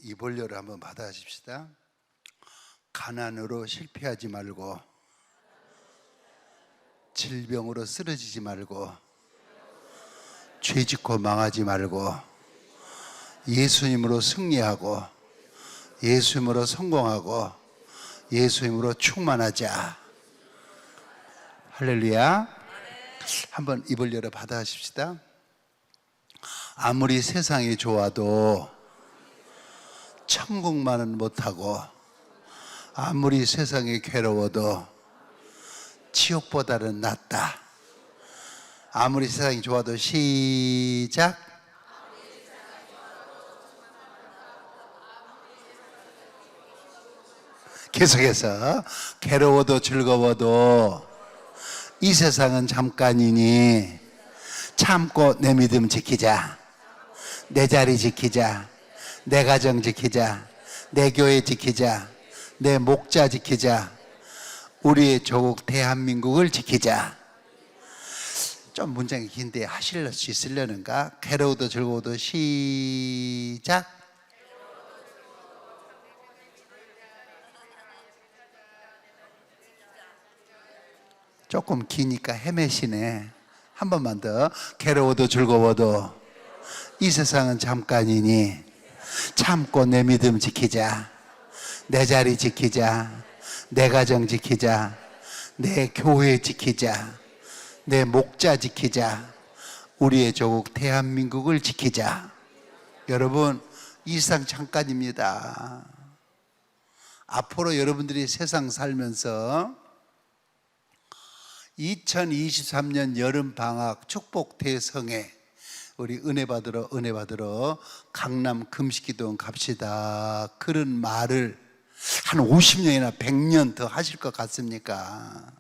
이볼려를 한번 받아십시다. 가난으로 실패하지 말고, 질병으로 쓰러지지 말고, 죄짓고 망하지 말고, 예수님으로 승리하고, 예수님으로 성공하고, 예수님으로 충만하자. 할렐루야. 한번 입을 열어 받아십시다. 아무리 세상이 좋아도 천국만은 못하고, 아무리 세상이 괴로워도 지옥보다는 낫다. 아무리 세상이 좋아도 시작. 계속해서 괴로워도 즐거워도 이 세상은 잠깐이니 참고 내 믿음 지키자. 내 자리 지키자. 내 가정 지키자. 내 교회 지키자. 내 목자 지키자. 우리의 조국 대한민국을 지키자. 좀 문장이 긴데 하실 수 있으려는가? 괴로워도 즐거워도 시작. 조금 기니까 헤매시네. 한 번만 더. 괴로워도 즐거워도 이 세상은 잠깐이니 참고 내 믿음 지키자. 내 자리 지키자. 내 가정 지키자. 내 교회 지키자. 내 목자 지키자. 우리의 조국 대한민국을 지키자. 여러분, 이 세상 잠깐입니다. 앞으로 여러분들이 세상 살면서 2023년 여름방학 축복 대성회 우리 은혜 받으러 강남 금식기도원 갑시다. 그런 말을 한 50년이나 100년 더 하실 것 같습니까?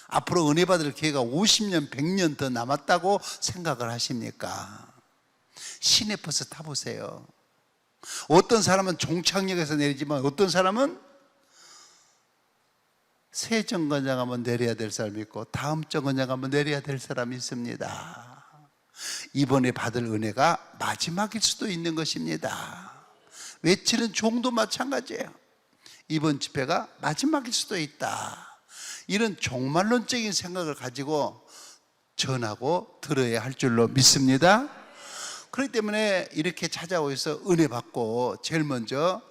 앞으로 은혜 받을 기회가 50년, 100년 더 남았다고 생각을 하십니까? 시내버스 타보세요. 어떤 사람은 종착역에서 내리지만 어떤 사람은 새 정거장 한번 내려야 될 사람이 있고 다음 정거장 한번 내려야 될 사람이 있습니다. 이번에 받을 은혜가 마지막일 수도 있는 것입니다. 외치는 종도 마찬가지예요. 이번 집회가 마지막일 수도 있다. 이런 종말론적인 생각을 가지고 전하고 들어야 할 줄로 믿습니다. 그렇기 때문에 이렇게 찾아오셔서 은혜 받고 제일 먼저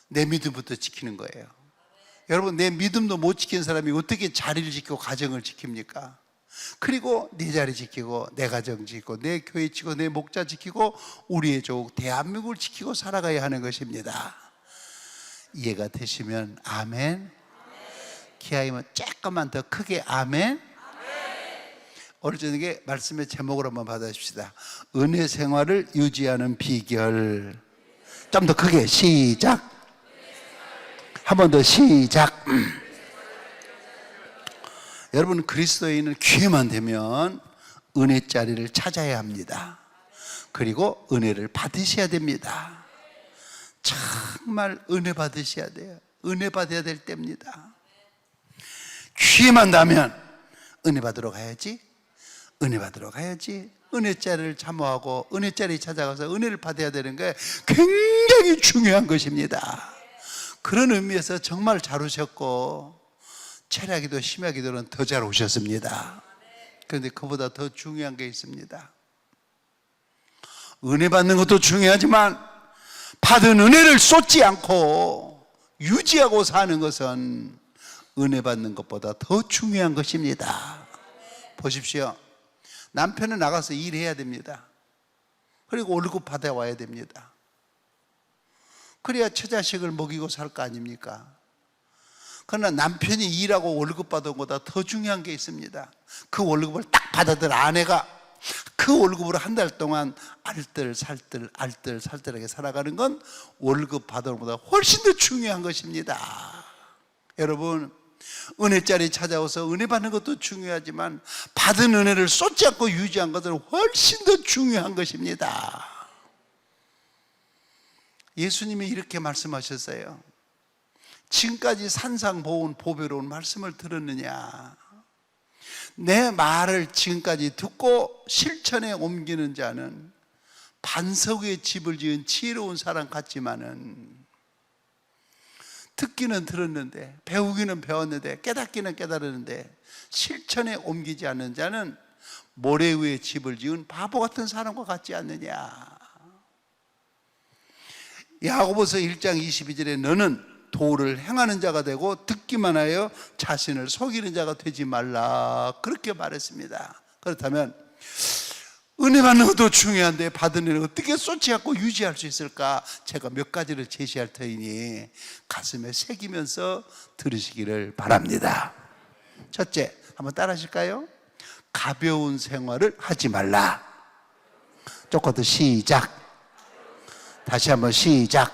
내 믿음부터 지키는 거예요. 여러분, 내 믿음도 못 지킨 사람이 어떻게 자리를 지키고 가정을 지킵니까? 그리고 내 자리 지키고 내 가정 지키고 내 교회 지키고 내 목자 지키고 우리의 조국 대한민국을 지키고 살아가야 하는 것입니다. 이해가 되시면 아멘. 기아이면 조금만 더 크게 아멘. 오늘 저녁에 말씀의 제목을 한번 받아줍시다. 은혜 생활을 유지하는 비결. 좀 더 크게 시작. 한 번 더 시작. 여러분, 그리스도인은 기회만 되면 은혜 자리를 찾아야 합니다. 그리고 은혜를 받으셔야 됩니다. 정말 은혜 받으셔야 돼요. 은혜 받아야 될 때입니다. 기회만 나면 은혜 받으러 가야지. 은혜 받으러 가야지. 은혜 자리를 참호하고 은혜 자리 찾아가서 은혜를 받아야 되는 게 굉장히 중요한 것입니다. 그런 의미에서 정말 잘 오셨고 철야기도 심야기도는 더 잘 오셨습니다. 그런데 그보다 더 중요한 게 있습니다. 은혜 받는 것도 중요하지만 받은 은혜를 쏟지 않고 유지하고 사는 것은 은혜 받는 것보다 더 중요한 것입니다. 보십시오. 남편은 나가서 일해야 됩니다. 그리고 월급 받아와야 됩니다. 그래야 처자식을 먹이고 살 거 아닙니까? 그러나 남편이 일하고 월급 받은 것보다 더 중요한 게 있습니다. 그 월급을 딱 받아들 아내가 그 월급으로 한 달 동안 알뜰살뜰하게 살아가는 건 월급 받은 것보다 훨씬 더 중요한 것입니다. 여러분, 은혜 자리 찾아와서 은혜 받는 것도 중요하지만 받은 은혜를 쏟지 않고 유지한 것은 훨씬 더 중요한 것입니다. 예수님이 이렇게 말씀하셨어요. 지금까지 산상보온 보배로운 말씀을 들었느냐? 내 말을 지금까지 듣고 실천에 옮기는 자는 반석 위에 집을 지은 지혜로운 사람 같지만은, 듣기는 들었는데, 배우기는 배웠는데, 깨닫기는 깨달았는데 실천에 옮기지 않는 자는 모래 위에 집을 지은 바보 같은 사람과 같지 않느냐. 야고보서 1장 22절에 너는 도를 행하는 자가 되고 듣기만 하여 자신을 속이는 자가 되지 말라, 그렇게 말했습니다. 그렇다면 은혜 받는 것도 중요한데 받은 은혜를 어떻게 쏟지 않고 유지할 수 있을까? 제가 몇 가지를 제시할 터이니 가슴에 새기면서 들으시기를 바랍니다. 첫째, 한번 따라 하실까요? 가벼운 생활을 하지 말라. 조금 더 시작. 다시 한번 시작.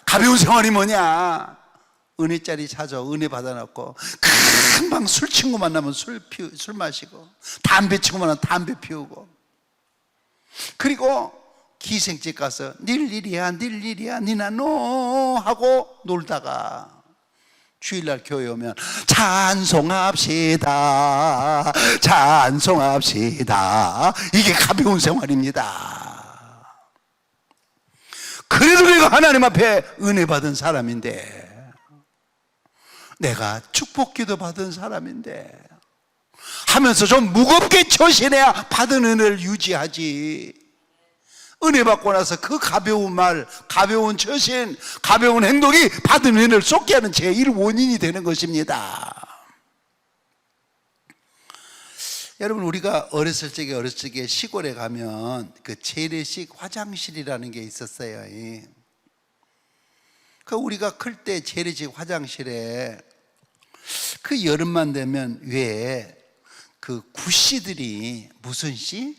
가벼운 생활이 뭐냐? 은혜짜리 찾아 은혜 받아놓고 금방 술 친구 만나면 술 마시고, 담배 친구 만나면 담배 피우고, 그리고 기생집 가서 닐 일이야 니나 너 하고 놀다가 주일날 교회 오면 찬송합시다 이게 가벼운 생활입니다. 그래도 내가 하나님 앞에 은혜 받은 사람인데, 내가 축복기도 받은 사람인데 하면서 좀 무겁게 처신해야 받은 은혜를 유지하지. 은혜 받고 나서 그 가벼운 말, 가벼운 처신, 가벼운 행동이 받은 은혜를 쏟게 하는 제1 원인이 되는 것입니다. 여러분, 우리가 어렸을 적에 시골에 가면 그 재래식 화장실이라는 게 있었어요. 그 우리가 클 때 재래식 화장실에 그 여름만 되면 왜 그 구씨들이, 무슨 씨?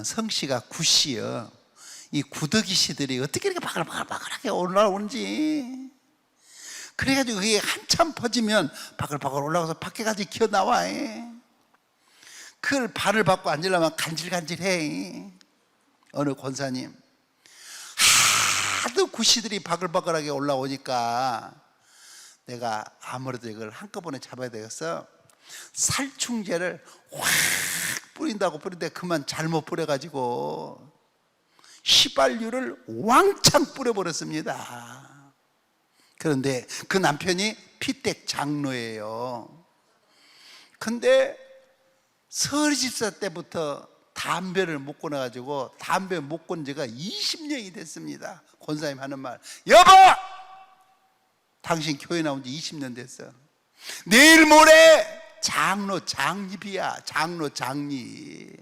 성씨가 구씨요. 이 구더기 씨들이 어떻게 이렇게 바글바글하게 올라오는지. 그래가지고 그게 한참 퍼지면 바글바글 올라가서 밖에까지 기어 나와. 그걸 발을 받고 앉으려면 간질간질해. 어느 권사님 하도 구씨들이 바글바글하게 올라오니까 내가 아무래도 이걸 한꺼번에 잡아야 되겠어. 살충제를 확 뿌린다고 뿌린데 그만 잘못 뿌려가지고 휘발유를 왕창 뿌려버렸습니다. 그런데 그 남편이 피택 장로예요. 근데 서리 집사 때부터 담배를 못 끊어가지고 담배 못 끊은 지가 20년이 됐습니다. 권사님 하는 말, 여보! 당신 교회 나온 지 20년 됐어. 내일 모레 장로 장립이야. 장로 장립.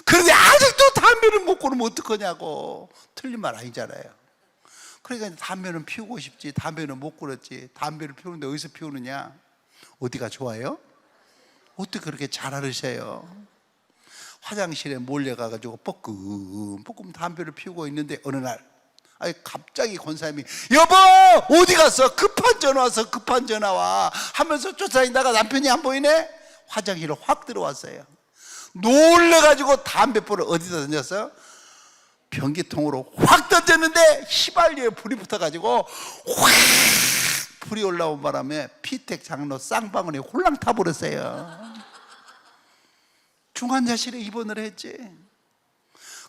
그런데 아직도 담배를 못 끊으면 어떡하냐고. 틀린 말 아니잖아요. 그러니까 담배는 피우고 싶지, 담배는 못 끊었지. 담배를 피우는데 어디서 피우느냐? 어디가 좋아요? 어떻게 그렇게 잘 알으세요? 화장실에 몰려가가지고 뻐끔뻐끔 담배를 피우고 있는데 어느 날 갑자기 권사님이 여보 어디 갔어? 급한 전화 와서 급한 전화 와 하면서 쫓아다니다가 남편이 안 보이네? 화장실에 확 들어왔어요. 놀래가지고 담배불을 어디다 던졌어요? 변기통으로 확 던졌는데 휘발유에 불이 붙어가지고 확 불이 올라온 바람에 피택 장로 쌍방울이 홀랑 타버렸어요. 중환자실에 입원을 했지.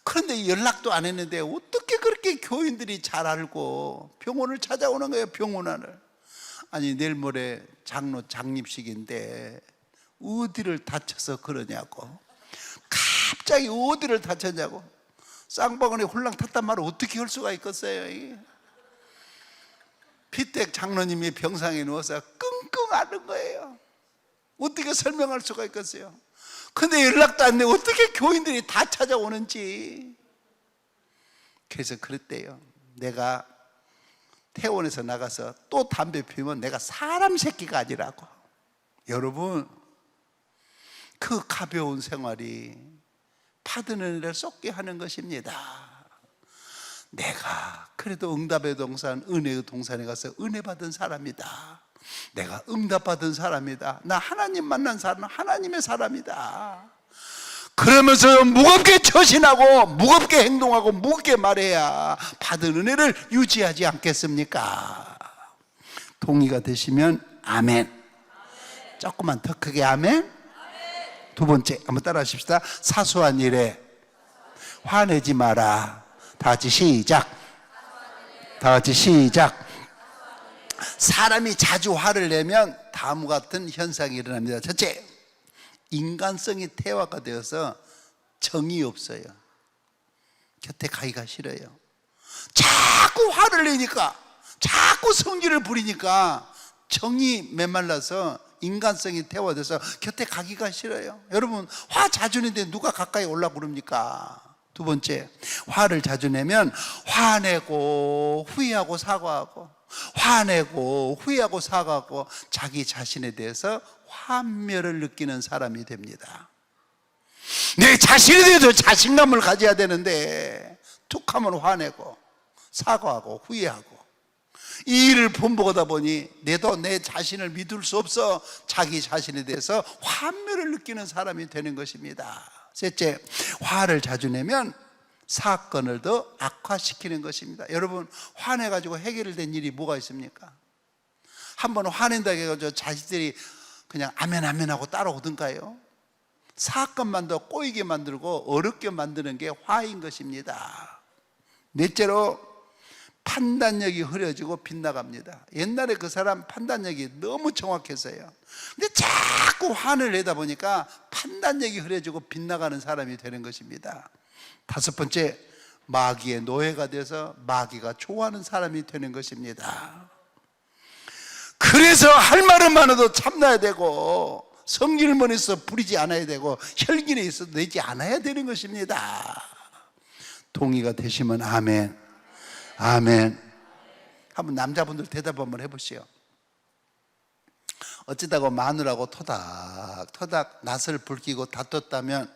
그런데 연락도 안 했는데 어떻게 그렇게 교인들이 잘 알고 병원을 찾아오는 거예요. 병원을. 아니 내일 모레 장로 장립식인데 어디를 다쳐서 그러냐고. 갑자기 어디를 다쳤냐고. 쌍방울이 홀랑 탔단 말을 어떻게 할 수가 있겠어요. 피택 장로님이 병상에 누워서 끙끙 앓는 거예요. 어떻게 설명할 수가 있겠어요. 근데 연락도 안 되고 어떻게 교인들이 다 찾아오는지. 그래서 그랬대요. 내가 퇴원해서 나가서 또 담배 피우면 내가 사람 새끼가 아니라고. 여러분, 그 가벼운 생활이 받은 은혜를 쏟게 하는 것입니다. 내가 그래도 응답의 동산, 은혜의 동산에 가서 은혜 받은 사람이다. 내가 응답받은 사람이다. 나 하나님 만난 사람, 하나님의 사람이다. 그러면서 무겁게 처신하고 무겁게 행동하고 무겁게 말해야 받은 은혜를 유지하지 않겠습니까? 동의가 되시면 아멘. 조금만 더 크게 아멘. 두 번째, 한번 따라 하십시다. 사소한 일에 화내지 마라. 다 같이 시작. 다 같이 시작. 사람이 자주 화를 내면 다음과 같은 현상이 일어납니다. 첫째, 인간성이 태화가 되어서 정이 없어요. 곁에 가기가 싫어요. 자꾸 화를 내니까, 자꾸 성질을 부리니까 정이 메말라서 인간성이 태화돼서 곁에 가기가 싫어요. 여러분, 화 자주 내는데 누가 가까이 오려고 그럽니까? 두 번째, 화를 자주 내면 화내고 후회하고 사과하고, 화내고 후회하고 사과하고 자기 자신에 대해서 환멸을 느끼는 사람이 됩니다. 내 자신에 대해서 자신감을 가져야 되는데 툭 하면 화내고 사과하고 후회하고, 이 일을 본보다 보니 내도 내 자신을 믿을 수 없어 자기 자신에 대해서 환멸을 느끼는 사람이 되는 것입니다. 셋째, 화를 자주 내면 사건을 더 악화시키는 것입니다. 여러분, 화내가지고 해결된 일이 뭐가 있습니까? 한번 화낸다고 해가지고 자식들이 그냥 아멘 아멘 하고 따라오든가요? 사건만 더 꼬이게 만들고 어렵게 만드는 게 화인 것입니다. 넷째로, 판단력이 흐려지고 빗나갑니다. 옛날에 그 사람 판단력이 너무 정확했어요. 근데 자꾸 화를 내다 보니까 판단력이 흐려지고 빗나가는 사람이 되는 것입니다. 다섯 번째, 마귀의 노예가 돼서 마귀가 좋아하는 사람이 되는 것입니다. 그래서 할 말은 많아도 참나야 되고, 성질머리에서 부리지 않아야 되고, 혈기에 있어도 내지 않아야 되는 것입니다. 동의가 되시면 아멘. 아멘. 한번 남자분들 대답 한번 해보시오. 어쩌다가 마누라하고 토닥토닥 낯을 붉히고 다퉜다면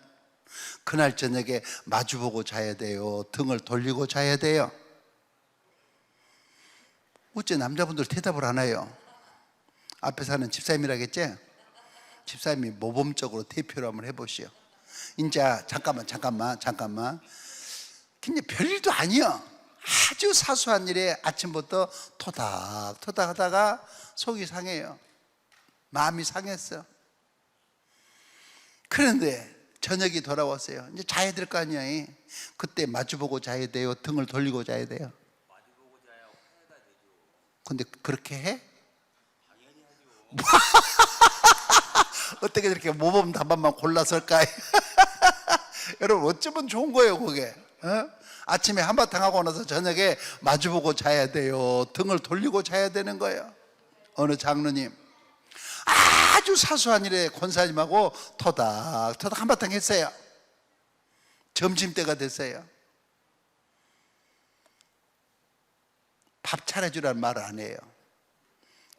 그날 저녁에 마주보고 자야 돼요? 등을 돌리고 자야 돼요? 어째 남자분들 대답을 안 해요? 앞에 사는 집사님이라겠지? 집사님이 모범적으로 대표를 한번 해보시오. 인자 잠깐만 근데 별일도 아니야. 아주 사소한 일에 아침부터 토닥토닥 하다가 속이 상해요. 마음이 상했어. 그런데 저녁이 돌아왔어요. 이제 자야 될 거 아니야. 그때 마주보고 자야 돼요? 등을 돌리고 자야 돼요? 마주보고 자야 해가 되죠. 근데 그렇게 해? 당연히 하죠. 어떻게 저렇게 모범 답안만 골라설까? 여러분, 어쩌면 좋은 거예요, 그게. 아침에 한바탕 하고 나서 저녁에 마주보고 자야 돼요? 등을 돌리고 자야 되는 거예요. 어느 장로님 아주 사소한 일에 권사님하고 토닥토닥 한바탕 했어요. 점심때가 됐어요. 밥 차려주라는 말을 안 해요.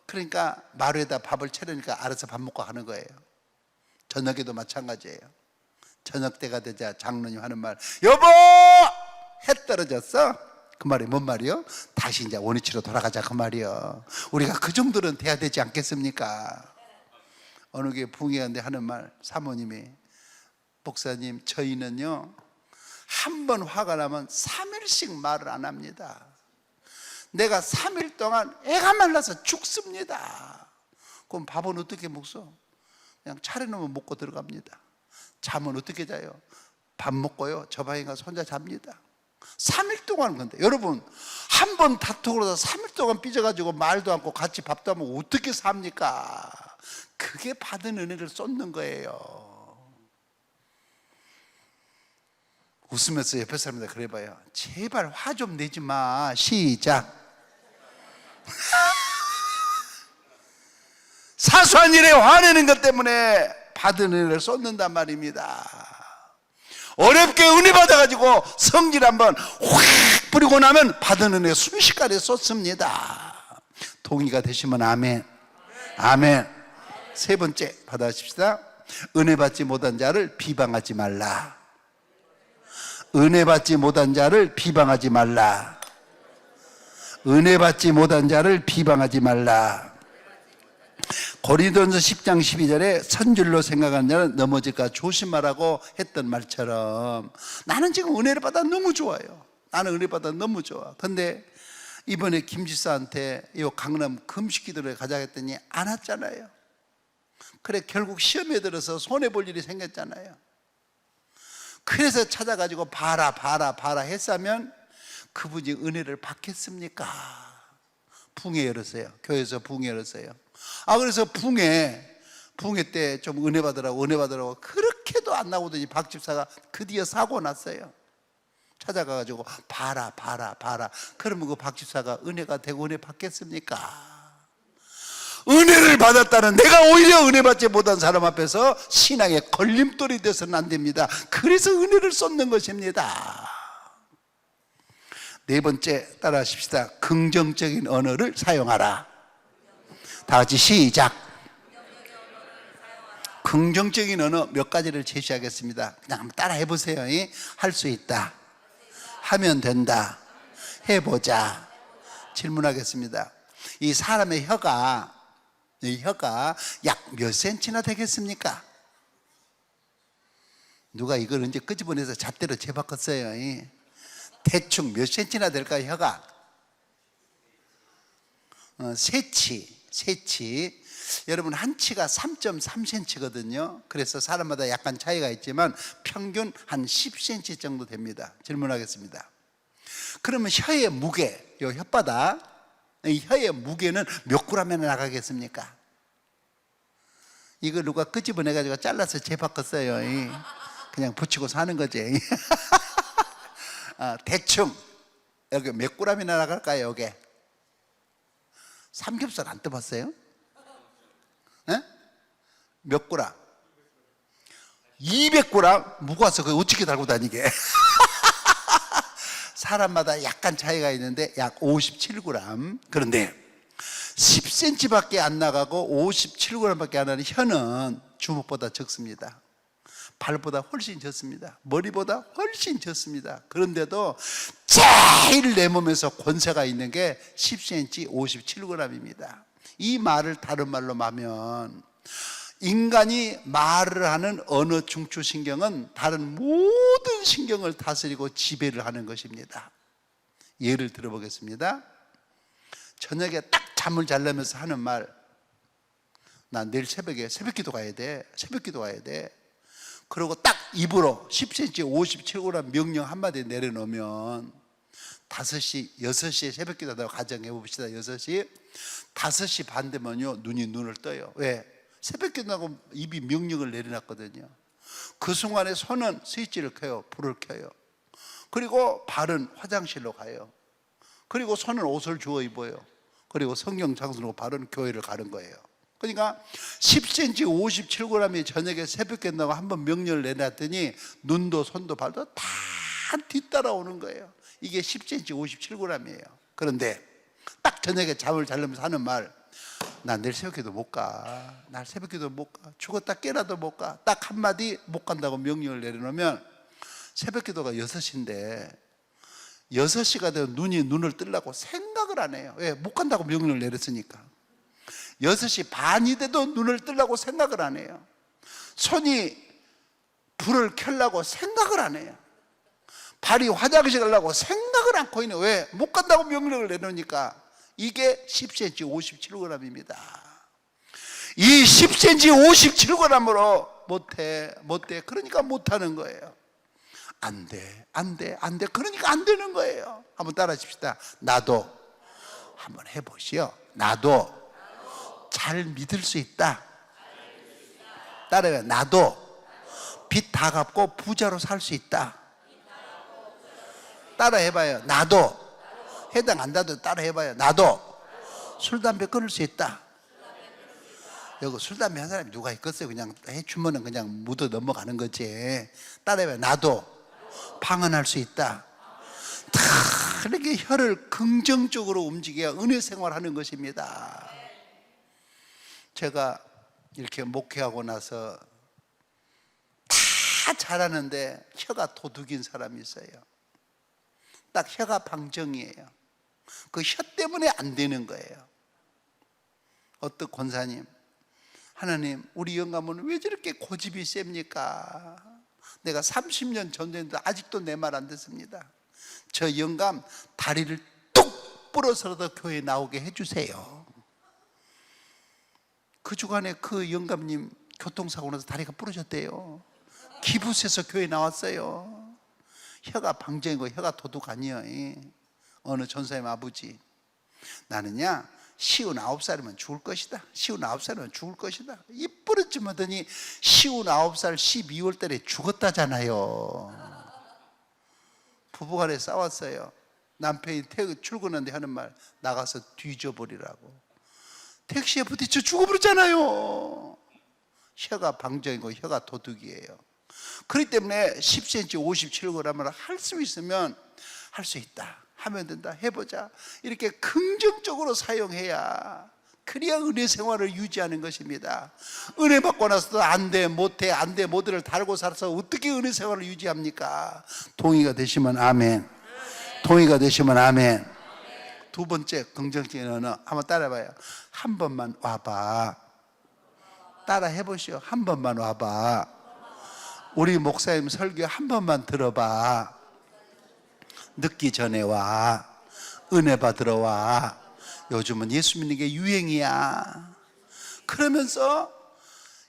그러니까 마루에다 밥을 차려니까 알아서 밥 먹고 하는 거예요. 저녁에도 마찬가지예요. 저녁 때가 되자 장로님 하는 말, 여보! 해 떨어졌어? 그 말이 뭔 말이요? 다시 이제 원위치로 돌아가자, 그 말이요. 우리가 그 정도는 돼야 되지 않겠습니까? 어느 게 붕이었는데 하는 말, 사모님이, 목사님, 저희는요 한 번 화가 나면 3일씩 말을 안 합니다. 내가 3일 동안 애가 말라서 죽습니다. 그럼 밥은 어떻게 먹소? 그냥 차려놓으면 먹고 들어갑니다. 잠은 어떻게 자요? 밥 먹고요 저 방에 가서 혼자 잡니다. 3일 동안. 건데 여러분, 한 번 다투고 그러다 3일 동안 삐져가지고 말도 않고 같이 밥도 안 먹고 어떻게 삽니까? 그게 받은 은혜를 쏟는 거예요. 웃으면서 옆에 사람한테 그래봐요. 제발 화 좀 내지 마. 시작. 사소한 일에 화내는 것 때문에 받은 은혜를 쏟는단 말입니다. 어렵게 은혜 받아가지고 성질 한번 확 뿌리고 나면 받은 은혜 순식간에 쏟습니다. 동의가 되시면 아멘. 아멘. 세 번째 받아십시다. 은혜 받지 못한 자를 비방하지 말라. 은혜 받지 못한 자를 비방하지 말라. 은혜 받지 못한 자를 비방하지 말라. 고린도전서 10장 12절에 선줄로 생각하는 자는 넘어질까 조심하라고 했던 말처럼, 나는 지금 은혜를 받아 너무 좋아요. 나는 은혜 받아 너무 좋아. 근데 이번에 김 지사한테 이 강남 금식기도를 가자 했더니 안 왔잖아요. 그래 결국 시험에 들어서 손해볼 일이 생겼잖아요. 그래서 찾아가지고 봐라 했으면 그분이 은혜를 받겠습니까? 붕에 열었어요. 교회에서 붕에 열었어요. 그래서 붕에 때 좀 은혜 받으라고 그렇게도 안 나오더니 박 집사가 드디어 사고 났어요. 찾아가가지고 봐라. 그러면 그 박 집사가 은혜가 되고 은혜 받겠습니까? 은혜를 받았다는 내가 오히려 은혜 받지 못한 사람 앞에서 신앙의 걸림돌이 돼서는 안 됩니다. 그래서 은혜를 쏟는 것입니다. 네 번째 따라하십시다. 긍정적인 언어를 사용하라. 다 같이 시작. 긍정적인 언어 몇 가지를 제시하겠습니다. 그냥 한번 따라 해보세요. 할 수 있다, 하면 된다, 해보자. 질문하겠습니다. 이 사람의 혀가 약 몇 센치나 되겠습니까? 누가 이걸 언제 끄집어내서 잣대로 재바꿨어요? 대충 몇 센치나 될까요? 혀가 세치. 여러분 한 치가 3.3cm거든요. 그래서 사람마다 약간 차이가 있지만 평균 한 10cm 정도 됩니다. 질문하겠습니다. 그러면 혀의 무게, 이 혓바닥, 이 혀의 무게는 몇 g이나 나가겠습니까? 이거 누가 끄집어내가지고 잘라서 재바꿨어요. 그냥 붙이고 사는 거지. 대충 여기 몇 g이나 나갈까요? 여기 삼겹살 안 떠봤어요? 몇 g? 200g? 무거워서 그거 어떻게 달고 다니게? 사람마다 약간 차이가 있는데 약 57g. 그런데 10cm밖에 안 나가고 57g밖에 안 하는 혀는 주먹보다 적습니다. 발보다 훨씬 적습니다. 머리보다 훨씬 적습니다. 그런데도 제일 내 몸에서 권세가 있는 게 10cm 57g입니다. 이 말을 다른 말로 하면 인간이 말을 하는 언어 중추신경은 다른 모든 신경을 다스리고 지배를 하는 것입니다. 예를 들어보겠습니다. 저녁에 딱 잠을 자려면서 하는 말, 나 내일 새벽에 새벽기도 가야 돼. 그리고 딱 입으로 10cm 57g 명령 한마디 내려놓으면 5시, 6시에 새벽기도 한다고 가정해 봅시다. 6시, 5시 반 되면요 눈을 떠요. 왜? 새벽기도 하고 입이 명령을 내려놨거든요. 그 순간에 손은 스위치를 켜요. 불을 켜요. 그리고 발은 화장실로 가요. 그리고 손은 옷을 주워 입어요. 그리고 성경 장수로 발은 교회를 가는 거예요. 그러니까 10cm 57g이 저녁에 새벽기도 하고 한번 명령을 내놨더니 눈도 손도 발도 다 뒤따라오는 거예요. 이게 10cm 57g이에요. 그런데 딱 저녁에 잠을 자려면서 하는 말, 나 내일 새벽기도 못 가. 날 새벽기도 못 가. 죽었다 깨라도 못 가. 딱 한마디 못 간다고 명령을 내려놓으면 새벽기도가 6시인데 6시가 되면 눈을 뜨려고 생각을 안 해요. 왜? 못 간다고 명령을 내렸으니까. 6시 반이 돼도 눈을 뜨려고 생각을 안 해요. 손이 불을 켜려고 생각을 안 해요. 발이 화장실 가려고 생각을 않고 있는. 왜? 못 간다고 명령을 내놓으니까. 이게 10cm 57g입니다. 이 10cm 57g으로 못해. 그러니까 못하는 거예요. 안 돼. 그러니까 안 되는 거예요. 한번 따라 하십시다. 나도 한번 해보시오. 나도 잘 믿을 수 있다. 따라해요. 나도 빚 다 갚고 부자로 살 수 있다. 따라 해봐요. 나도 해당 안 나도 따라 해봐요. 나도 술 담배 끊을 수 있다. 여기 술 담배 한 사람이 누가 있겠어요? 그냥 해주면은 그냥 묻어 넘어가는 거지. 따라 해봐요. 나도 방언할 수 있다. 다 이렇게 혀를 긍정적으로 움직여야 은혜 생활하는 것입니다. 제가 이렇게 목회하고 나서 다 잘하는데 혀가 도둑인 사람이 있어요. 딱 혀가 방정이에요. 그 혀 때문에 안 되는 거예요. 어떤 권사님, 하나님 우리 영감은 왜 저렇게 고집이 셉니까? 내가 30년 전도했는데 아직도 내 말 안 듣습니다. 저 영감 다리를 뚝 부러서라도 교회에 나오게 해주세요. 그 주간에 그 영감님 교통사고 나서 다리가 부러졌대요. 기부스에서 교회 나왔어요. 혀가 방정이고 혀가 도둑 아니에요. 어느 전사님 아버지, 나는야 59살이면 죽을 것이다. 59살이면 죽을 것이다. 이쁘러짐 하더니 59살 12월 달에 죽었다잖아요. 부부간에 싸웠어요. 남편이 출근하는데 하는 말, 나가서 뒤져버리라고. 택시에 부딪혀 죽어버렸잖아요. 혀가 방정이고 혀가 도둑이에요. 그렇기 때문에 10cm 57g을 할 수 있으면 할 수 있다, 하면 된다, 해보자, 이렇게 긍정적으로 사용해야 그래야 은혜 생활을 유지하는 것입니다. 은혜 받고 나서도 안돼 못해 안돼 못해를 달고 살아서 어떻게 은혜 생활을 유지합니까? 동의가 되시면 아멘. 동의가 되시면 아멘. 두 번째 긍정적인 언어 한번 따라해봐요. 한 번만 와봐. 따라 해보시오. 한 번만 와봐. 우리 목사님 설교 한 번만 들어봐. 늦기 전에 와. 은혜 받으러 와. 요즘은 예수 믿는 게 유행이야. 그러면서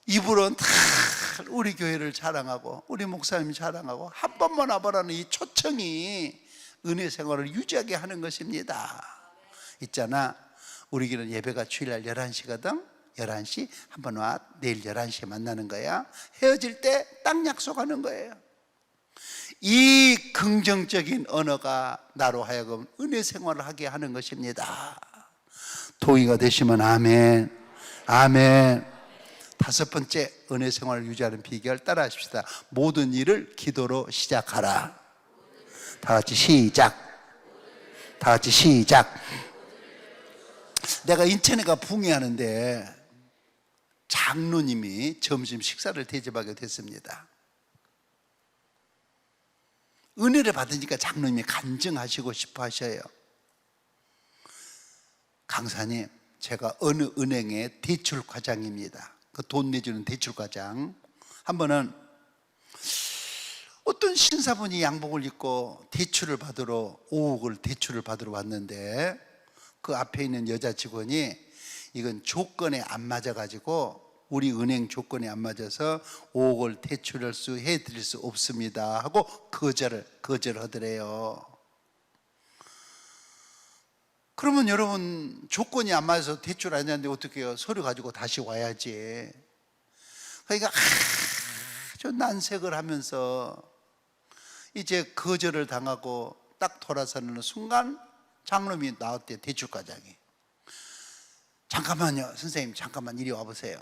입으로는 다 우리 교회를 자랑하고 우리 목사님 자랑하고 한 번만 와보라는 이 초청이 은혜 생활을 유지하게 하는 것입니다. 있잖아, 우리 교회는 예배가 주일날 11시거든. 11시 한 번 와. 내일 11시에 만나는 거야. 헤어질 때 딱 약속하는 거예요. 이 긍정적인 언어가 나로 하여금 은혜 생활을 하게 하는 것입니다. 동의가 되시면 아멘. 아멘. 다섯 번째 은혜 생활을 유지하는 비결 따라 하십시다. 모든 일을 기도로 시작하라. 다 같이 시작. 다 같이 시작. 내가 인천에 가 붕괴하는데 장로님이 점심 식사를 대접하게 됐습니다. 은혜를 받으니까 장로님이 간증하시고 싶어 하셔요. 강사님, 제가 어느 은행의 대출과장입니다. 그 돈 내주는 대출과장. 한 번은 어떤 신사분이 양복을 입고 대출을 받으러 5억을 대출을 받으러 왔는데 그 앞에 있는 여자 직원이 이건 조건에 안 맞아가지고 우리 은행 조건에 안 맞아서 5억을 대출할 수 해드릴 수 없습니다 하고 거절하더래요. 그러면 여러분, 조건이 안 맞아서 대출 안 했는데 어떻게 해요? 서류 가지고 다시 와야지. 그러니까 아주 난색을 하면서 이제 거절을 당하고 딱 돌아서는 순간 장로님이 나왔대요. 대출과장이. 잠깐만요, 선생님, 잠깐만 이리 와보세요.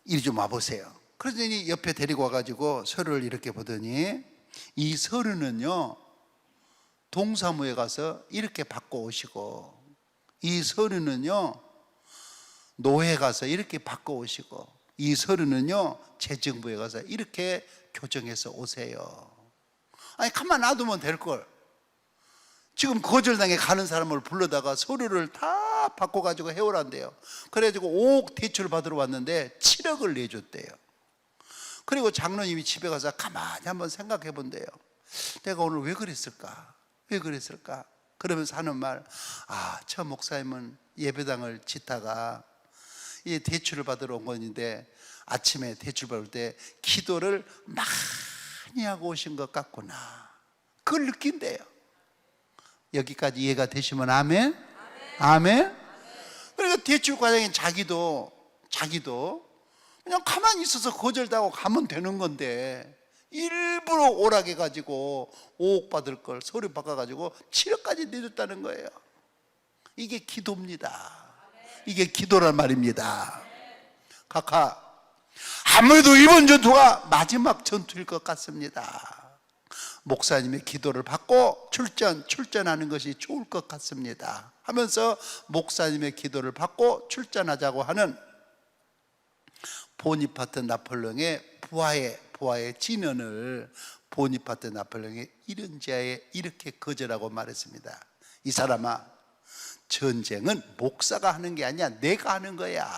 이리 좀 와보세요. 그러더니 옆에 데리고 와가지고 서류를 이렇게 보더니, 이 서류는요 동사무에 가서 이렇게 받고 오시고, 이 서류는요 노회 가서 이렇게 받고 오시고, 이 서류는요 재정부에 가서 이렇게 교정해서 오세요. 아니, 가만 놔두면 될걸. 지금 거절당해 가는 사람을 불러다가 서류를 다 바꿔가지고 해오란대요. 그래가지고 5억 대출 받으러 왔는데 7억을 내줬대요. 그리고 장로님이 집에 가서 가만히 한번 생각해 본대요. 내가 오늘 왜 그랬을까? 왜 그랬을까? 그러면서 하는 말, 저 목사님은 예배당을 짓다가 이 대출을 받으러 온 건데 아침에 대출 받을 때 기도를 많이 하고 오신 것 같구나. 그걸 느낀대요. 여기까지 이해가 되시면 아멘? 아멘? 그러니까 대출과장인 자기도 그냥 가만히 있어서 거절당하고 가면 되는 건데 일부러 오락해 가지고 5억 받을 걸 서류 바꿔가지고 7억까지 내줬다는 거예요. 이게 기도입니다. 이게 기도란 말입니다. 카카, 아무래도 이번 전투가 마지막 전투일 것 같습니다. 목사님의 기도를 받고 출전하는 것이 좋을 것 같습니다 하면서 목사님의 기도를 받고 출전하자고 하는 보니파트 나폴레옹의 부하의 진언을 보니파트 나폴레옹의 이른지하에 이렇게 거절하고 말했습니다. 이 사람아, 전쟁은 목사가 하는 게 아니야, 내가 하는 거야.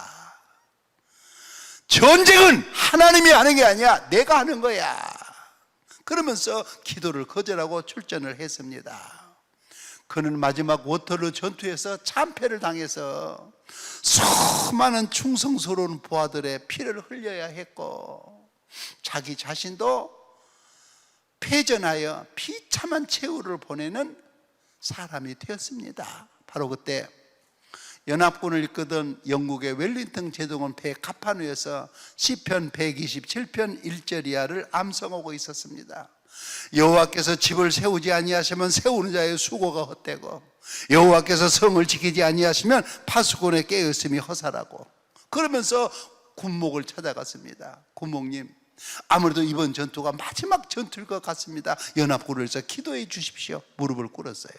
전쟁은 하나님이 하는 게 아니야, 내가 하는 거야. 그러면서 기도를 거절하고 출전을 했습니다. 그는 마지막 워터루 전투에서 참패를 당해서 수많은 충성스러운 부하들의 피를 흘려야 했고 자기 자신도 패전하여 비참한 최후를 보내는 사람이 되었습니다. 바로 그때 연합군을 이끄던 영국의 웰링턴 제독은 배 가판위에서 시편 127편 1절 이하를 암송하고 있었습니다. 여호와께서 집을 세우지 아니하시면 세우는 자의 수고가 헛되고 여호와께서 성을 지키지 아니하시면 파수꾼의 깨었음이 허사라고. 그러면서 군목을 찾아갔습니다. 군목님, 아무래도 이번 전투가 마지막 전투일 것 같습니다. 연합군을 위해서 기도해 주십시오. 무릎을 꿇었어요.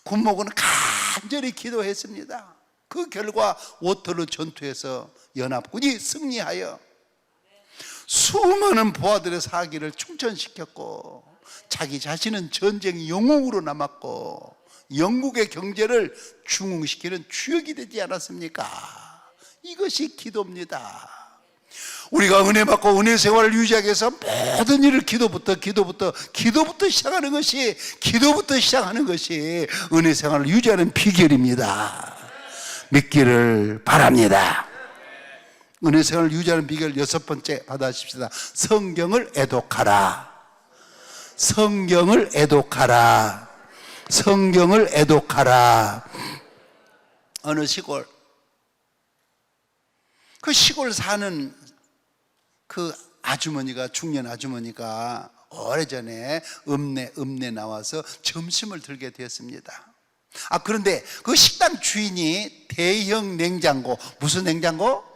군목은 간절히 기도했습니다. 그 결과 워터루 전투에서 연합군이 승리하여 수많은 부하들의 사기를 충천시켰고 자기 자신은 전쟁 영웅으로 남았고 영국의 경제를 중흥시키는 주역이 되지 않았습니까? 이것이 기도입니다. 우리가 은혜 받고 은혜 생활을 유지하기 위해서 모든 일을 기도부터 시작하는 것이 은혜 생활을 유지하는 비결입니다. 믿기를 바랍니다. 은혜 생활을 유지하는 비결 6번째 받아주십시다. 성경을 애독하라. 성경을 애독하라. 성경을 애독하라. 어느 시골, 그 시골 사는 그 아주머니가, 중년 아주머니가 오래전에 읍내 나와서 점심을 들게 되었습니다. 그런데 그 식당 주인이 대형 냉장고, 무슨 냉장고?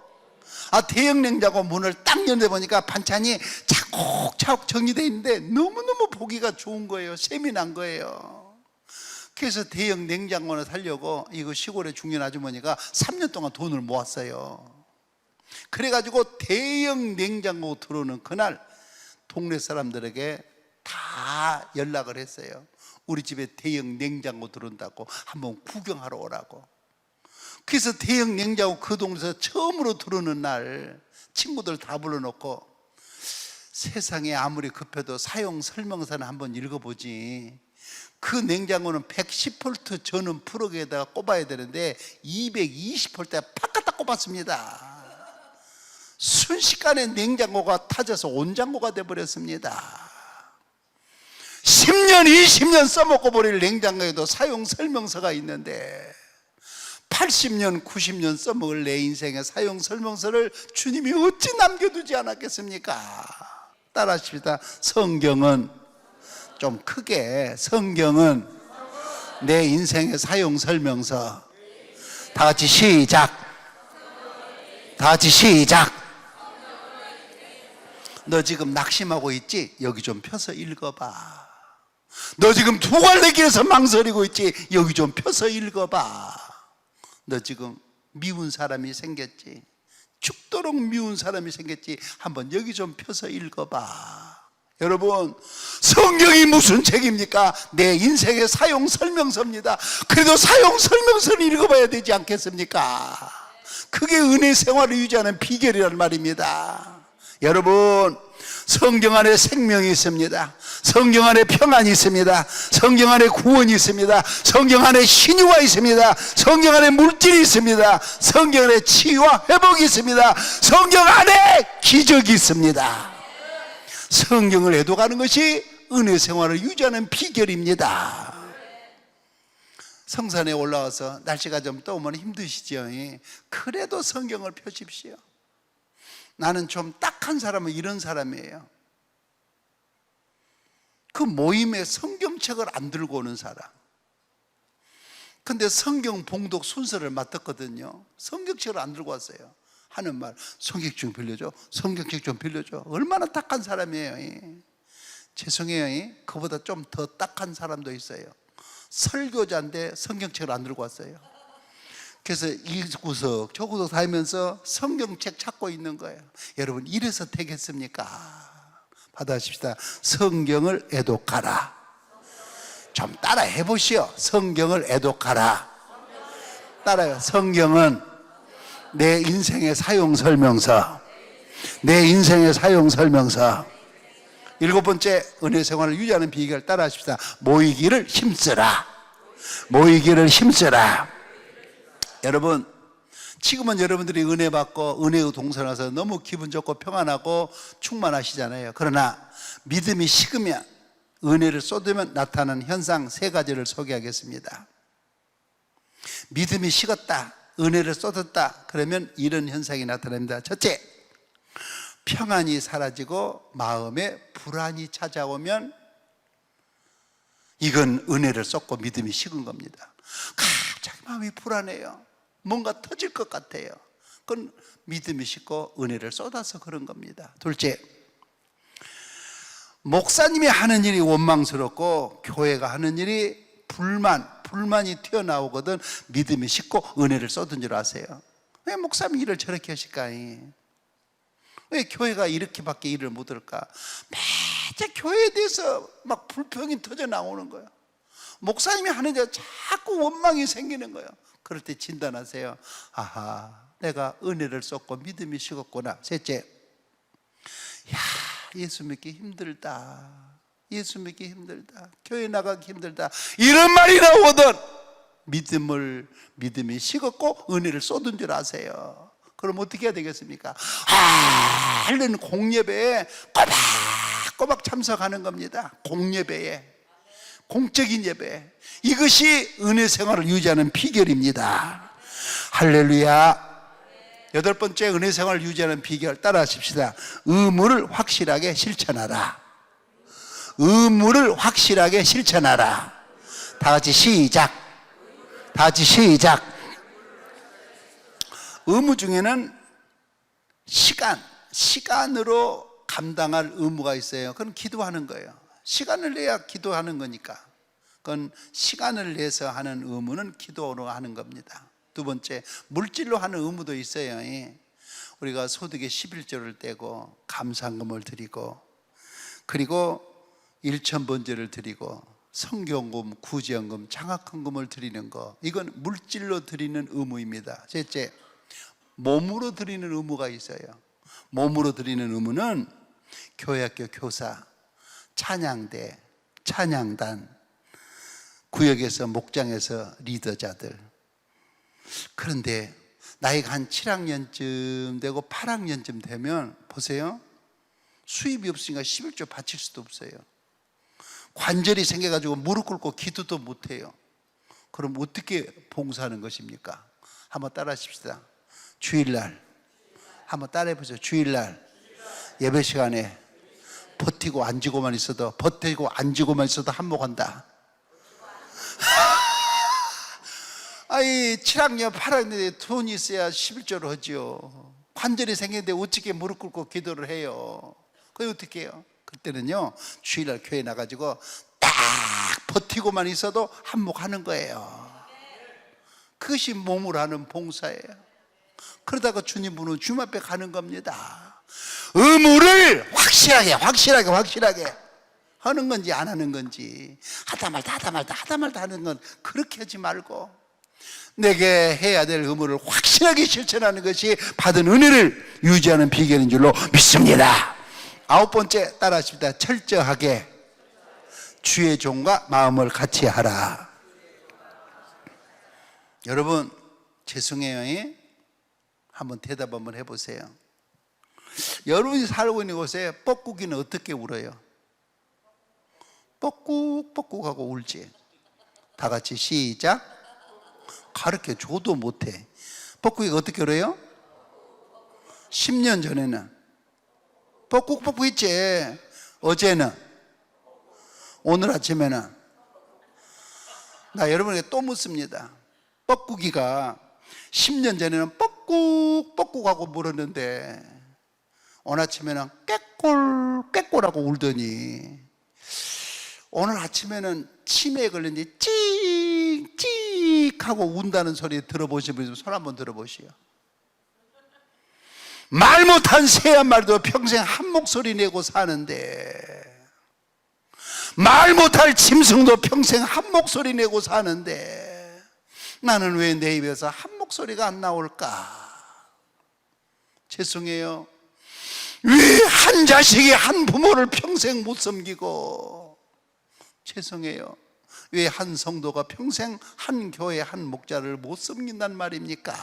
대형 냉장고 문을 딱 열어보니까 반찬이 차곡차곡 정리되어 있는데 너무너무 보기가 좋은 거예요. 셈이 난 거예요. 그래서 대형 냉장고를 사려고 이거 시골의 중년 아주머니가 3년 동안 돈을 모았어요. 그래가지고 대형 냉장고 들어오는 그날 동네 사람들에게 다 연락을 했어요. 우리 집에 대형 냉장고 들어온다고 한번 구경하러 오라고. 그래서 대형 냉장고 그 동네에서 처음으로 들어오는 날 친구들 다 불러놓고 세상에 아무리 급해도 사용 설명서는 한번 읽어보지. 그 냉장고는 110V 전원 플러그에다가 꼽아야 되는데 220V에 팍 갖다 꼽았습니다. 순식간에 냉장고가 타져서 온장고가 되어버렸습니다. 10년, 20년 써먹고 버릴 냉장고에도 사용 설명서가 있는데 80년, 90년 써먹을 내 인생의 사용 설명서를 주님이 어찌 남겨두지 않았겠습니까? 따라하십시다. 성경은, 좀 크게, 성경은 내 인생의 사용 설명서. 다 같이 시작. 다 같이 시작. 너 지금 낙심하고 있지? 여기 좀 펴서 읽어봐. 너 지금 두 갈래 길에서 망설이고 있지? 여기 좀 펴서 읽어봐. 너 지금 미운 사람이 생겼지? 죽도록 미운 사람이 생겼지? 한번 여기 좀 펴서 읽어봐. 여러분, 성경이 무슨 책입니까? 내 인생의 사용 설명서입니다. 그래도 사용 설명서를 읽어봐야 되지 않겠습니까? 그게 은혜 생활을 유지하는 비결이란 말입니다. 여러분, 성경 안에 생명이 있습니다. 성경 안에 평안이 있습니다. 성경 안에 구원이 있습니다. 성경 안에 신유가 있습니다. 성경 안에 물질이 있습니다. 성경 안에 치유와 회복이 있습니다. 성경 안에 기적이 있습니다. 성경을 애독하는 것이 은혜 생활을 유지하는 비결입니다. 성산에 올라와서 날씨가 좀 더우면 힘드시죠? 그래도 성경을 펴십시오. 나는 좀 딱한 사람은 이런 사람이에요. 그 모임에 성경책을 안 들고 오는 사람. 근데 성경 봉독 순서를 맡았거든요. 성경책을 안 들고 왔어요. 하는 말, 성경 좀 빌려줘. 성경책 좀 빌려줘. 얼마나 딱한 사람이에요. 죄송해요. 그보다 좀 더 딱한 사람도 있어요. 설교자인데 성경책을 안 들고 왔어요. 그래서 이 구석 저 구석 다니면서 성경책 찾고 있는 거예요. 여러분, 이래서 되겠습니까? 받아십시다. 성경을 애독하라. 좀 따라 해보시오. 성경을 애독하라. 따라요. 성경은 내 인생의 사용 설명서. 내 인생의 사용 설명서. 7번째, 은혜 생활을 유지하는 비결 따라 하십시다. 모이기를 힘쓰라. 모이기를 힘써라. 여러분, 지금은 여러분들이 은혜 받고 은혜의 동산에서 너무 기분 좋고 평안하고 충만하시잖아요. 그러나 믿음이 식으면, 은혜를 쏟으면 나타나는 현상 세 가지를 소개하겠습니다. 믿음이 식었다, 은혜를 쏟았다, 그러면 이런 현상이 나타납니다. 첫째, 평안이 사라지고 마음에 불안이 찾아오면 이건 은혜를 쏟고 믿음이 식은 겁니다. 갑자기 마음이 불안해요. 뭔가 터질 것 같아요. 그건 믿음이 식고 은혜를 쏟아서 그런 겁니다. 둘째, 목사님이 하는 일이 원망스럽고 교회가 하는 일이 불만이 튀어나오거든 믿음이 식고 은혜를 쏟은 줄 아세요. 왜 목사님이 일을 저렇게 하실까? 왜 교회가 이렇게밖에 일을 못할까? 매일 교회에 대해서 막 불평이 터져 나오는 거예요. 목사님이 하는 데 자꾸 원망이 생기는 거예요. 그럴 때 진단하세요. 아하, 내가 은혜를 쏟고 믿음이 식었구나. 셋째, 야, 예수 믿기 힘들다, 예수 믿기 힘들다, 교회 나가기 힘들다, 이런 말이 나오거든 믿음이 식었고 은혜를 쏟은 줄 아세요. 그럼 어떻게 해야 되겠습니까? 하려는 공예배에 꼬박꼬박 참석하는 겁니다. 공예배에, 공적인 예배, 이것이 은혜 생활을 유지하는 비결입니다. 할렐루야. 여덟 번째, 은혜 생활을 유지하는 비결 따라 하십시다. 의무를 확실하게 실천하라. 의무를 확실하게 실천하라. 다 같이 시작. 다 같이 시작. 의무 중에는 시간으로 감당할 의무가 있어요. 그건 기도하는 거예요. 시간을 내야 기도하는 거니까. 그건 시간을 내서 하는 의무는 기도로 하는 겁니다. 두 번째, 물질로 하는 의무도 있어요. 우리가 소득의 11조를 떼고 감사금을 드리고, 그리고 일천번제를 드리고 성경금, 구제연금, 장학헌금을 드리는 거, 이건 물질로 드리는 의무입니다. 셋째, 몸으로 드리는 의무가 있어요. 몸으로 드리는 의무는 교회학교 교사, 찬양대, 찬양단, 구역에서 목장에서 리더자들. 그런데 나이가 한 7학년쯤 되고 8학년쯤 되면 보세요, 수입이 없으니까 11조 바칠 수도 없어요. 관절이 생겨가지고 무릎 꿇고 기도도 못해요. 그럼 어떻게 봉사하는 것입니까? 한번 따라 하십시다. 주일날 한번 따라 해보세요. 주일날 예배 시간에 버티고 앉고만 있어도 한몫한다. 아이, 7학년 8학년에 돈이 있어야 11조를 하지요. 관절이 생겼는데 어떻게 무릎 꿇고 기도를 해요? 그게 어떻게 해요? 그때는요, 주일날 교회 나가지고 딱 버티고만 있어도 한몫하는 거예요. 그것이 몸으로 하는 봉사예요. 그러다가 주님 부르는 주님 앞에 가는 겁니다. 의무를 확실하게 하는 건지 안 하는 건지, 하다 말다 하는 건 그렇게 하지 말고 내게 해야 될 의무를 확실하게 실천하는 것이 받은 은혜를 유지하는 비결인 줄로 믿습니다. 아홉 번째, 따라 하십니다. 철저하게 주의 종과 마음을 같이 하라. 여러분, 죄송해요. 한번 대답 한번 해보세요. 여러분이 살고 있는 곳에 뻐꾸기는 어떻게 울어요? 뻐꾹뻐꾹하고 울지. 다 같이 시작. 가르쳐 줘도 못해. 뻐꾸기가 어떻게 울어요? 10년 전에는 뻐꾹뻐꾹 했지. 어제는, 오늘 아침에는. 나 여러분에게 또 묻습니다. 뻐꾸기가 10년 전에는 뻐꾹뻐꾹하고 물었는데 오늘 아침에는 꾀꼴하고 울더니 오늘 아침에는 치매에 걸렸는지 찍찍하고 운다는 소리 들어보시면 손 한번 들어보시오. 말 못한 새 한 마리도 평생 한 목소리 내고 사는데, 말 못할 짐승도 평생 한 목소리 내고 사는데 나는 왜 내 입에서 한 목소리가 안 나올까? 죄송해요. 왜 한 자식이 한 부모를 평생 못 섬기고, 죄송해요. 왜 한 성도가 평생 한 교회 한 목자를 못 섬긴단 말입니까?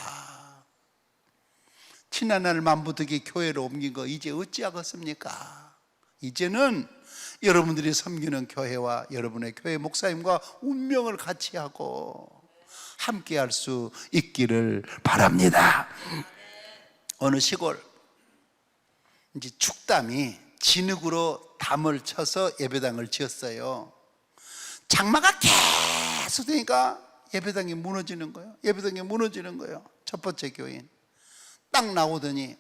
지난날 만부득이 교회로 옮긴 거 이제 어찌하겠습니까? 이제는 여러분들이 섬기는 교회와 여러분의 교회 목사님과 운명을 같이 하고 함께 할 수 있기를 바랍니다. 어느 시골 이제 축담이 진흙으로 담을 쳐서 예배당을 지었어요. 장마가 계속 되니까 예배당이 무너지는 거예요. 예배당이 무너지는 거예요. 첫 번째 교인 딱 나오더니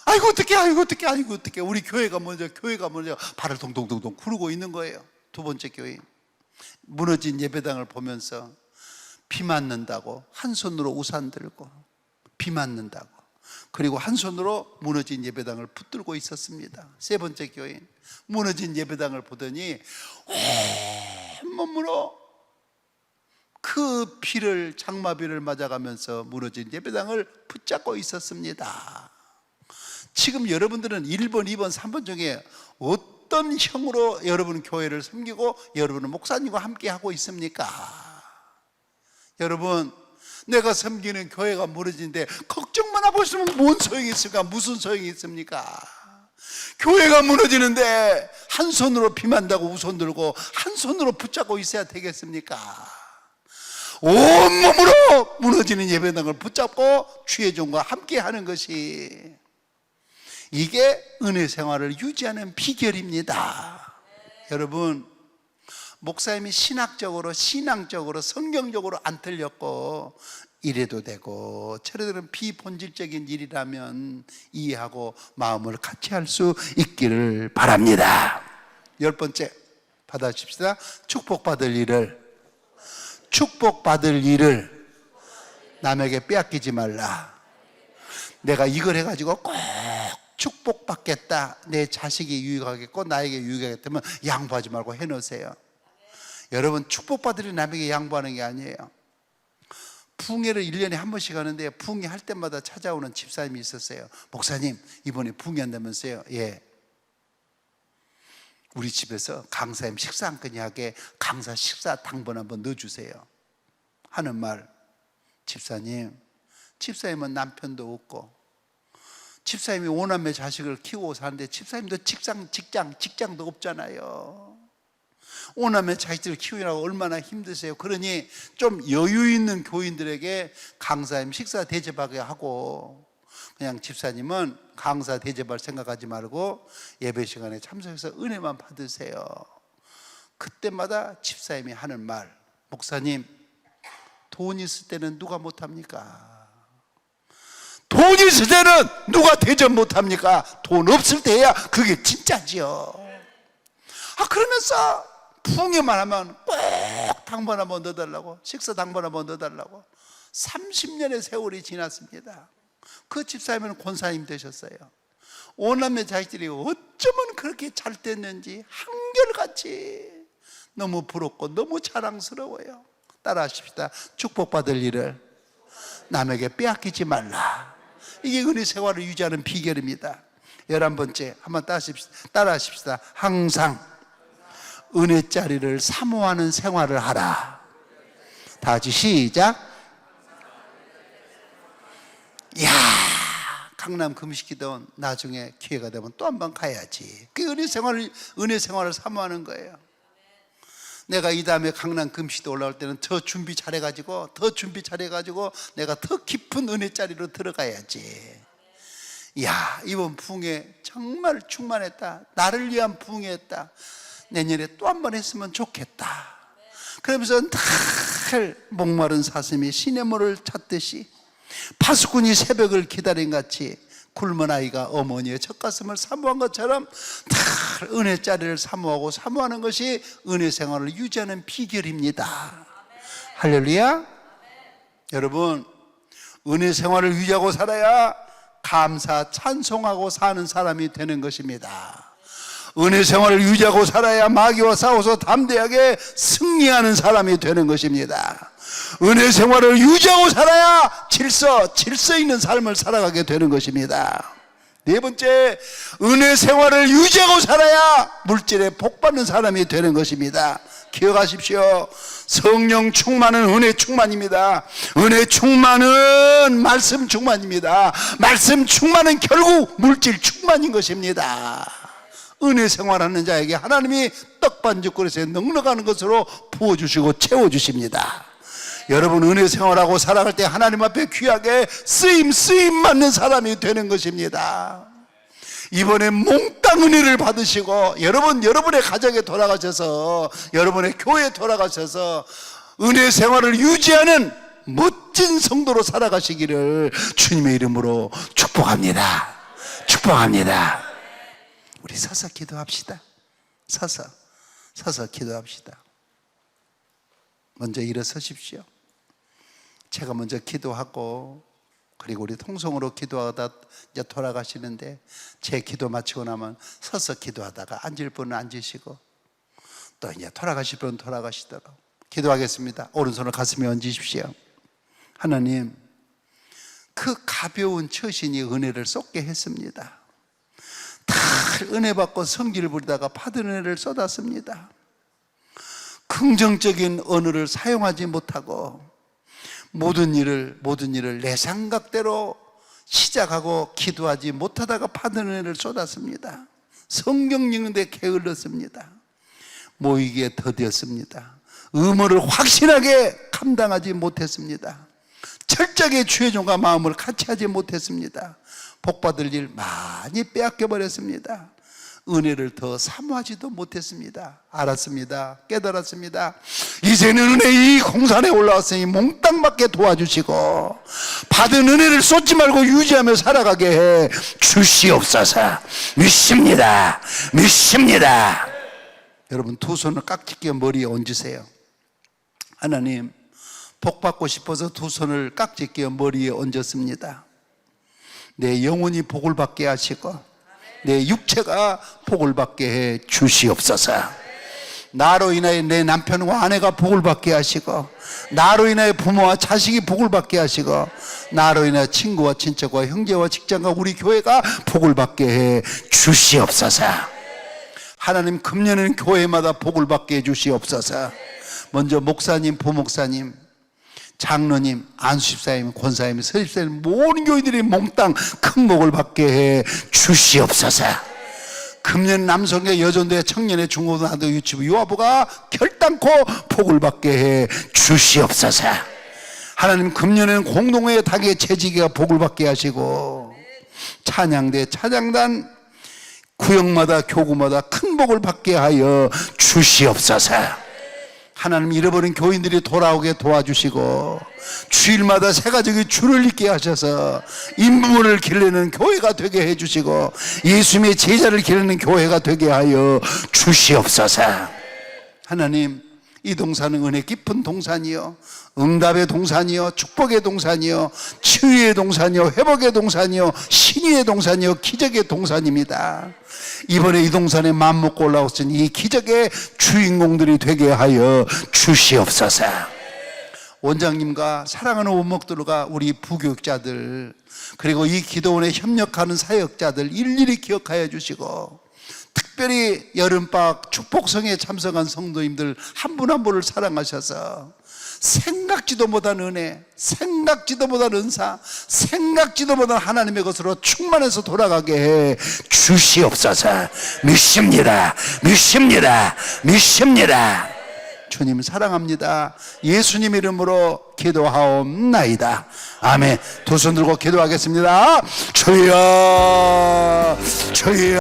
아이고 어떡해, 아이고 어떡해, 아이고 어떡해, 우리 교회가 먼저 발을 동동동동 구르고 있는 거예요. 두 번째 교인 무너진 예배당을 보면서 비 맞는다고 한 손으로 우산 들고 비 맞는다고, 그리고 한 손으로 무너진 예배당을 붙들고 있었습니다. 세 번째 교인 무너진 예배당을 보더니 온몸으로 그 비를, 장마비를 맞아가면서 무너진 예배당을 붙잡고 있었습니다. 지금 여러분들은 1번, 2번, 3번 중에 어떤 형으로 여러분 교회를 섬기고 여러분은 목사님과 함께 하고 있습니까? 여러분, 내가 섬기는 교회가 무너지는데 걱정만 하고 있으면 뭔 소용이 있을까? 무슨 소용이 있습니까? 교회가 무너지는데 한 손으로 비 만다고 우손 들고 한 손으로 붙잡고 있어야 되겠습니까? 온몸으로 무너지는 예배당을 붙잡고 주의 종과 함께 하는 것이, 이게 은혜 생활을 유지하는 비결입니다. 여러분, 목사님이 신학적으로, 신앙적으로, 성경적으로 안 틀렸고 이래도 되고 저래도 되는 비본질적인 일이라면 이해하고 마음을 같이 할 수 있기를 바랍니다. 10번째 받아주십시다. 축복받을 일을 남에게 빼앗기지 말라. 내가 이걸 해가지고 꼭 축복받겠다, 내 자식이 유익하겠고 나에게 유익하겠다면 양보하지 말고 해놓으세요. 여러분, 축복받을 일 남에게 양보하는 게 아니에요. 부흥회를 1년에 한 번씩 하는데 부흥회 할 때마다 찾아오는 집사님이 있었어요. 목사님, 이번에 부흥회 한다면서요? 예. 우리 집에서 강사님 식사 한 끼니 하게 강사 식사 당번 한번 넣어주세요 하는 말. 집사님은 남편도 없고 집사님이 5남매 자식을 키우고 사는데 집사님도 직장도 없잖아요. 5남매 자식들을 키우느라고 얼마나 힘드세요. 그러니 좀 여유 있는 교인들에게 강사님 식사 대접하게 하고, 그냥 집사님은 강사 대접할 생각하지 말고 예배 시간에 참석해서 은혜만 받으세요. 그때마다 집사님이 하는 말, 목사님, 돈 있을 때는 누가 못합니까? 돈 있을 때는 누가 대접 못합니까? 돈 없을 때 해야 그게 진짜지요. 그러면서 부흥회만 하면 꼭 당번 한번 넣어달라고, 식사 당번 한번 넣어달라고 30년의 세월이 지났습니다. 그 집사님은 권사님 되셨어요. 5남매 자식들이 어쩌면 그렇게 잘 됐는지 한결같이 너무 부럽고 너무 자랑스러워요. 따라하십시다. 축복받을 일을 남에게 빼앗기지 말라. 이게 은혜 생활을 유지하는 비결입니다. 11번째 한번 따라하십시다. 항상 은혜자리를 사모하는 생활을 하라. 다 같이 시작. 이야, 강남 금식기도원 나중에 기회가 되면 또 한 번 가야지. 그게 은혜 생활을 사모하는 거예요. 내가 이 다음에 강남 금식도 올라올 때는 더 준비 잘해가지고 내가 더 깊은 은혜자리로 들어가야지. 이야, 이번 부흥회 정말 충만했다. 나를 위한 부흥회였다. 내년에 또 한 번 했으면 좋겠다. 그러면서 늘 목마른 사슴이 시냇물을 찾듯이 파수꾼이 새벽을 기다린 같이 굶은 아이가 어머니의 젖가슴을 사모한 것처럼 늘 은혜자리를 사모하는 것이 은혜 생활을 유지하는 비결입니다. 할렐루야. 여러분, 은혜 생활을 유지하고 살아야 감사, 찬송하고 사는 사람이 되는 것입니다. 은혜 생활을 유지하고 살아야 마귀와 싸워서 담대하게 승리하는 사람이 되는 것입니다. 은혜 생활을 유지하고 살아야 질서 있는 삶을 살아가게 되는 것입니다. 네 번째, 은혜 생활을 유지하고 살아야 물질에 복 받는 사람이 되는 것입니다. 기억하십시오. 성령 충만은 은혜 충만입니다. 은혜 충만은 말씀 충만입니다. 말씀 충만은 결국 물질 충만인 것입니다. 은혜 생활하는 자에게 하나님이 떡반죽 그릇에 넉넉한 것으로 부어주시고 채워주십니다. 여러분, 은혜 생활하고 살아갈 때 하나님 앞에 귀하게 쓰임 맞는 사람이 되는 것입니다. 이번에 몽땅 은혜를 받으시고 여러분의 가정에 돌아가셔서, 여러분의 교회에 돌아가셔서 은혜 생활을 유지하는 멋진 성도로 살아가시기를 주님의 이름으로 축복합니다. 축복합니다. 우리 서서 기도합시다. 서서 기도합시다. 먼저 일어서십시오. 제가 먼저 기도하고, 그리고 우리 통성으로 기도하다 이제 돌아가시는데, 제 기도 마치고 나면 서서 기도하다가 앉을 분은 앉으시고, 또 이제 돌아가실 분은 돌아가시도록 기도하겠습니다. 오른손을 가슴에 얹으십시오. 하나님, 그 가벼운 처신이 은혜를 쏟게 했습니다. 다 은혜 받고 성기를 부리다가 받은 은혜를 쏟았습니다. 긍정적인 언어를 사용하지 못하고 모든 일을 내 생각대로 시작하고 기도하지 못하다가 받은 은혜를 쏟았습니다. 성경 읽는데 게을렀습니다. 모이기에 더디었습니다. 의무를 확실하게 감당하지 못했습니다. 철저하게 주의 종과 마음을 같이 하지 못했습니다. 복받을 일 많이 빼앗겨 버렸습니다. 은혜를 더 사모하지도 못했습니다. 알았습니다. 깨달았습니다. 이제는 은혜 이 공산에 올라왔으니 몽땅 받게 도와주시고 받은 은혜를 쏟지 말고 유지하며 살아가게 해 주시옵소서. 믿습니다. 여러분, 두 손을 깍지끼 머리에 얹으세요. 하나님, 복 받고 싶어서 두 손을 깍지끼 머리에 얹었습니다. 내 영혼이 복을 받게 하시고 내 육체가 복을 받게 해 주시옵소서. 나로 인하여 내 남편과 아내가 복을 받게 하시고, 나로 인하여 부모와 자식이 복을 받게 하시고, 나로 인하여 친구와 친척과 형제와 직장과 우리 교회가 복을 받게 해 주시옵소서. 하나님, 금년에는 교회마다 복을 받게 해 주시옵소서. 먼저 목사님, 부목사님, 장로님, 안수집사님, 권사님, 서집사님, 모든 교인들이 몽땅 큰 복을 받게 해 주시옵소서. 금년 남성의 여전도의 청년의 중고등학교 유치부 유아부가 결단코 복을 받게 해 주시옵소서. 하나님, 금년에는 공동회 당의 재직이가 복을 받게 하시고 찬양대, 찬양단, 구역마다 교구마다 큰 복을 받게 하여 주시옵소서. 하나님, 잃어버린 교인들이 돌아오게 도와주시고 주일마다 새 가족이 주를 잇게 하셔서 인부모를 기르는 교회가 되게 해주시고 예수님의 제자를 기르는 교회가 되게 하여 주시옵소서. 하나님, 이 동산은 은혜 깊은 동산이요, 응답의 동산이요, 축복의 동산이요, 치유의 동산이요, 회복의 동산이요, 신의의 동산이요, 기적의 동산입니다. 이번에 이 동산에 맘먹고 올라오신 이 기적의 주인공들이 되게 하여 주시옵소서. 원장님과 사랑하는 원목들과 우리 부교육자들, 그리고 이 기도원에 협력하는 사역자들 일일이 기억하여 주시고, 특별히 여름방학 축복성에 참석한 성도님들 한 분 한 분을 사랑하셔서 생각지도 못한 은혜, 생각지도 못한 은사, 생각지도 못한 하나님의 것으로 충만해서 돌아가게 해 주시옵소서. 믿습니다. 주님 사랑합니다. 예수님 이름으로 기도하옵나이다. 아멘. 두 손 들고 기도하겠습니다. 주여, 주여.